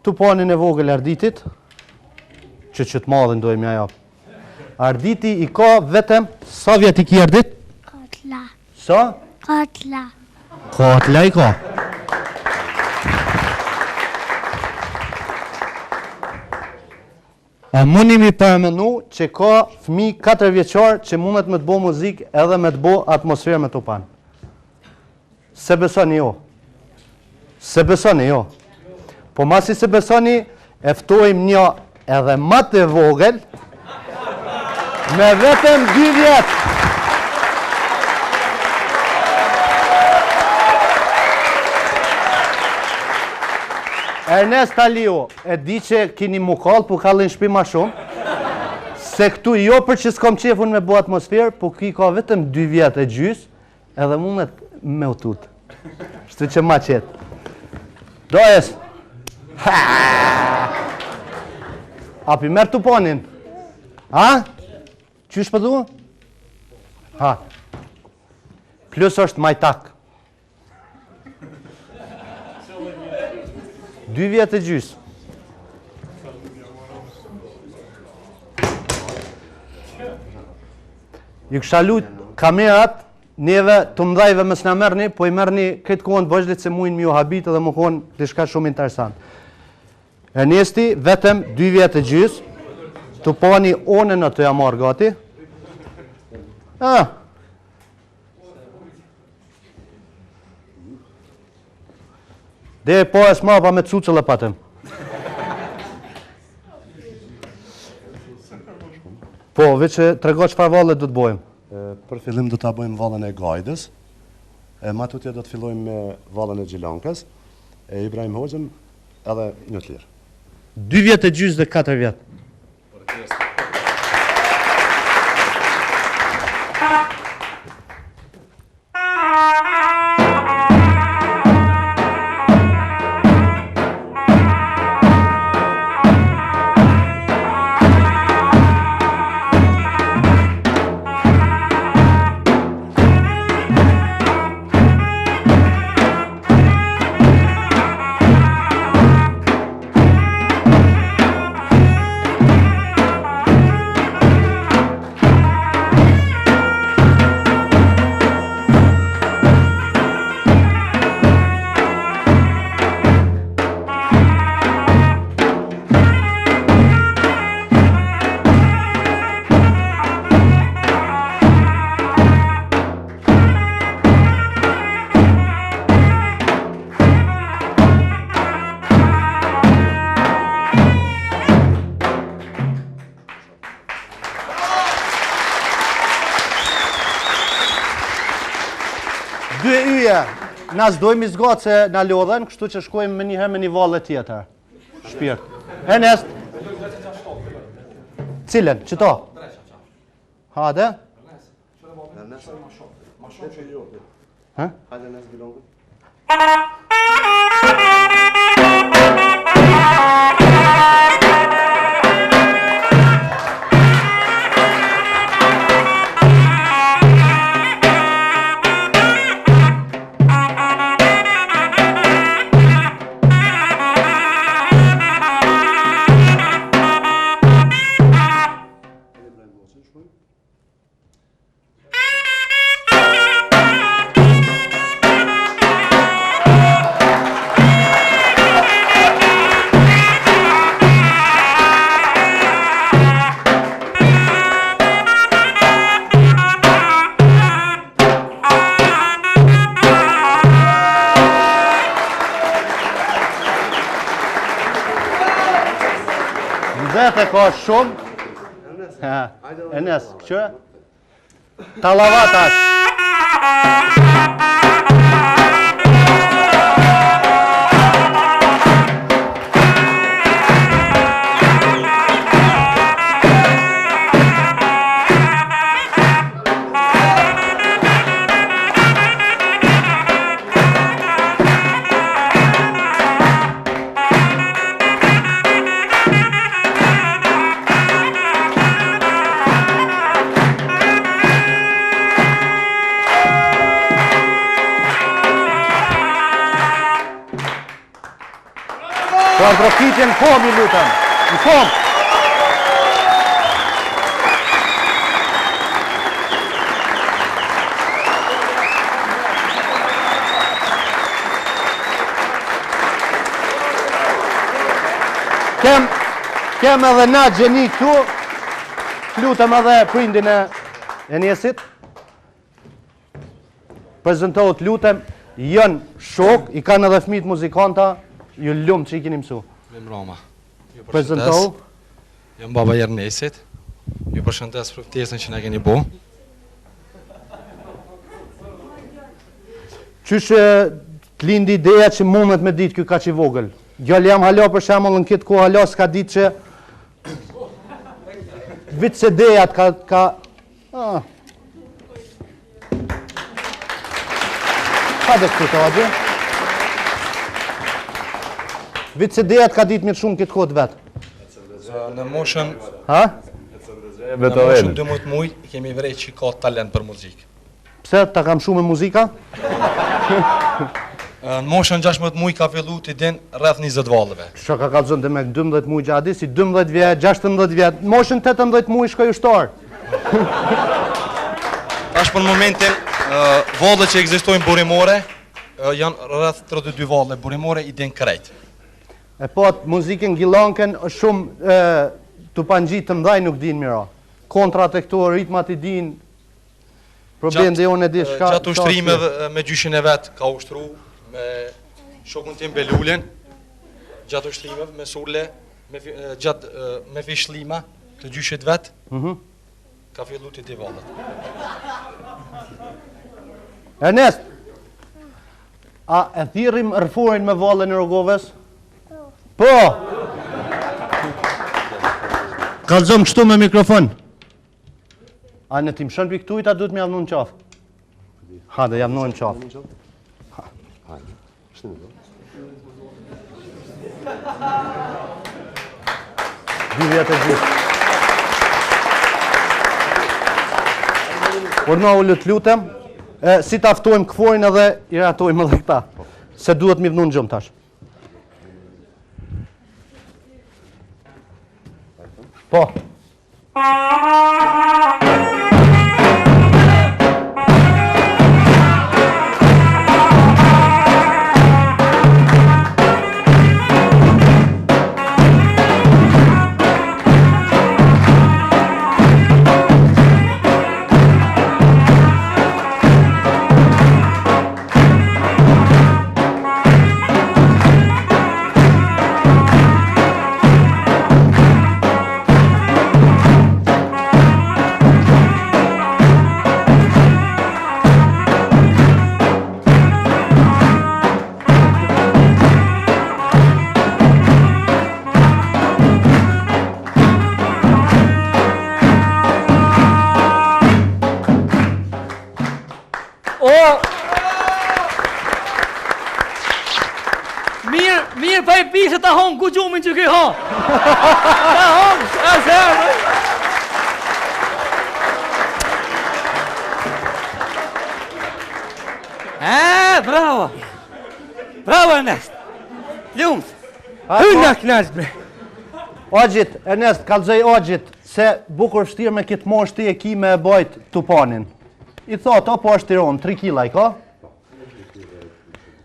Tupanin e vogël Arditit, që të madhin dojmë ja japë. Arditi i ka vetëm, sa vjet i ki Ardit? Katla. Sa? Katla. Katla i ka. E munimi përmenu që ka fëmi 4 vjeqar që mundet me të bo muzik edhe me të bo atmosferë me Tupan. Se besoni jo. Se besoni jo. Po masi se besoni, eftojmë një edhe më të vogël, me vetëm 2 vjetë. Ernest Alio, e di që kini mu kallë, po kallin shpi ma shumë, se këtu jo për që s'kom qefun me bo atmosferë, po ki ka vetëm 2 vjetë e gjys, edhe mundet me utut. Shtu që ma qetë. Dojes! Api merë Tupanin. Ha? Qysh pëdu? Ha. Plus është majtak. 2 vjetë e gjys. Ju kësha lut kamerat, neve të mdhajve më s'na mërni, po i mërni këtë kohën të vëzhlit se mujnë mju habitë dhe më kohën të shka shumë interesant. Ernesti, vetëm 2 vjetë e gjys, Tupani one në të jamar gati. Dhe po e s'ma pa me të cucële patëm. Po, veç e trego çfarë valle do të bojmë. Për fillim do ta bëjmë vallën e Gajdës. Ma tutje do të fillojmë me vallën e Gjilankës, e Ibrahim Hoxhën edhe një të lirë. 2 vjetë e gjys dhe 4 vjetë. Na s'dojmë i zgatë se na lodhen, kështu që shkojmë me njëherë me një valle tjetër. Shpirt. Ernest? Cilën? Qëto? Hade? ka shumë. Enes, që? Talavatas. Trokitje në kom, i lutem. Në kom. Kem edhe na gjeni këtu. Lutem edhe prindin e Enesit. Prezentohet lutem. Jënë shok, i kanë edhe fëmijët muzikanta. Ju lumë që i keni mësu. Vim Roma. Prezentohu. Jam baba i Ernesit. Ju përshëndes për ftesën që na keni bo. Qysh të lindi ideja që mundet me ditë kjo ka që i vogël. Gjallë jam hala për shemull në këtë ku hala s'ka ditë që vitë se dejat ka... Ka dhe këtë të agje. Vitë se dejat ka ditë mirë shumë këtë kodë vetë. Në moshën... Ha? Në moshën 12 muj, kemi vrej që ka talent për muzikë. Pse, ta kam shumë me muzika? Në moshën 16 muj ka fillu të din rreth 20 vallëve. Që ka kalëzën të me 12 muj gjadi, si 12 vjet, 16 vjet, moshën 18 muj shkoj ushtar. Tash për momentin, vallët që ekzistojnë burimore, janë rreth 32 vallë burimore i din krejt. E po atë muzikën Gilanken shumë të pangjitë të mdhaj nuk din mira. Kontrat e këto, ritmat i din, problem dhe unë e di shka... Gjatë ushtrimeve me gjyshin e vetë ka ushtru, me shokun tim Belulin, gjatë ushtrimeve me surle, me fishlima të gjyshit vetë, ka fillu të di vallet. Ernest, a e thirim rëforin me vallën e Rogoves? Po! Kalzom kështu me mikrofon. A në tim shën për këtujt, a duhet me javnu në qafë? Ha, dhe javnu në qafë. Dy vjetë e gjithë. Urna u lutë lutem, si taftojmë këforin edhe i ratojmë edhe këta. Se duhet mi vnu në gjëmë tash. Po. Mirë pa e pisë ta hongë ku gjumin që ke ha. Ta hongë, a zërë. Bravo. Bravo, Ernest. Ljumës. Hyna knasht, bre. Ogjit, Ernest, kalzoj ogjit, se bukur shtirë me këtë mosh ti e ki me e bajt tupanin. I thot, po është tiron, 3 kila i ka?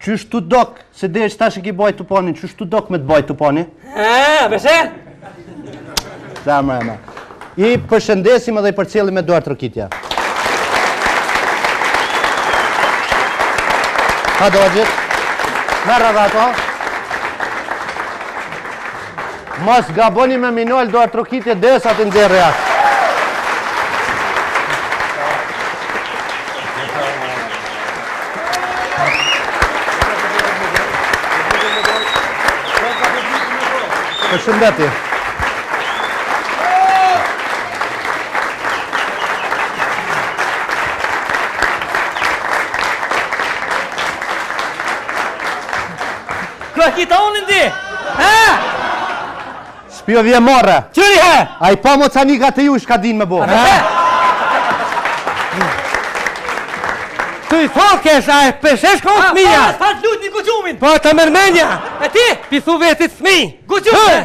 Qysh të dok, se dhe që tash e ki bajt tupanin, qysh të dok me të bajt tupanin? Bese? Dhe mrema. I përshëndesim edhe i përcjellim me duart rëkitja. Ha do ogjit, merra dhe ato. Mos gaboni me minol, do atrokitje desa të nxerrë jashtë. Përshëndetje. Kë kita unë ndi? Ha? Shpio vje morre. Qëri he? A I pa mo canika të ju shka din me bo. Të I thokesh, a e peshesh ko fëmija? Pas lut një kuqumin. Po të mërmenja, E ti? pithu vetit fëmi. Kuqume.